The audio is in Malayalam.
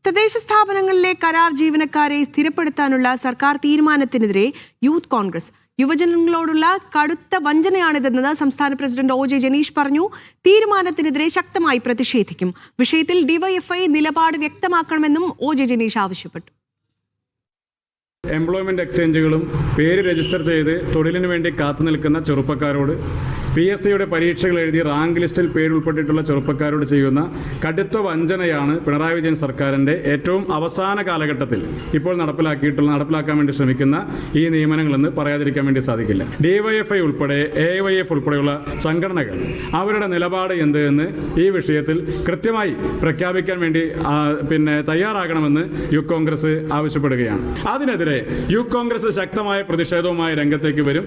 തദ്ദേശ സ്ഥാപനങ്ങളിലെ കരാർ ജീവനക്കാരെ സ്ഥിരപ്പെടുത്താനുള്ള സർക്കാർ തീരുമാനത്തിനെതിരെ യൂത്ത് കോൺഗ്രസ് യുവജനങ്ങളോടുള്ള കടുത്ത വഞ്ചനയാണിതെന്ന് സംസ്ഥാന പ്രസിഡന്റ് ഒ.ജെ. ജനീഷ് പറഞ്ഞു. തീരുമാനത്തിനെതിരെ ശക്തമായി പ്രതിഷേധിക്കും. വിഷയത്തിൽ ഡിവൈഎഫ്ഐ നിലപാട് വ്യക്തമാക്കണമെന്നും ഒ.ജെ. ജനീഷ് ആവശ്യപ്പെട്ടു. എംപ്ലോയ്മെന്റ് എക്സ്ചേഞ്ചുകളും പേര് രജിസ്റ്റർ ചെയ്ത് തൊഴിലിനു വേണ്ടി കാത്തുനിൽക്കുന്ന ചെറുപ്പക്കാരോട് PSCയുടെ പരീക്ഷകൾ എഴുതി റാങ്ക് ലിസ്റ്റിൽ പേരുൾപ്പെട്ടിട്ടുള്ള ചെറുപ്പക്കാരോട് ചെയ്യുന്ന കടുത്ത വഞ്ചനയാണ് പിണറായി വിജയൻ സർക്കാരിൻ്റെ ഏറ്റവും അവസാന കാലഘട്ടത്തിൽ ഇപ്പോൾ നടപ്പിലാക്കാൻ വേണ്ടി ശ്രമിക്കുന്ന ഈ നിയമനങ്ങളെന്ന് പറയാതിരിക്കാൻ വേണ്ടി സാധിക്കില്ല. DYFI ഉൾപ്പെടെ AYF ഉൾപ്പെടെയുള്ള സംഘടനകൾ അവരുടെ നിലപാട് എന്ത് എന്ന് ഈ വിഷയത്തിൽ കൃത്യമായി പ്രഖ്യാപിക്കാൻ വേണ്ടി തയ്യാറാകണമെന്ന് യൂത്ത് കോൺഗ്രസ് ആവശ്യപ്പെടുകയാണ്. അതിനെതിരെ യൂത്ത് കോൺഗ്രസ് ശക്തമായ പ്രതിഷേധവുമായി രംഗത്തേക്ക് വരും.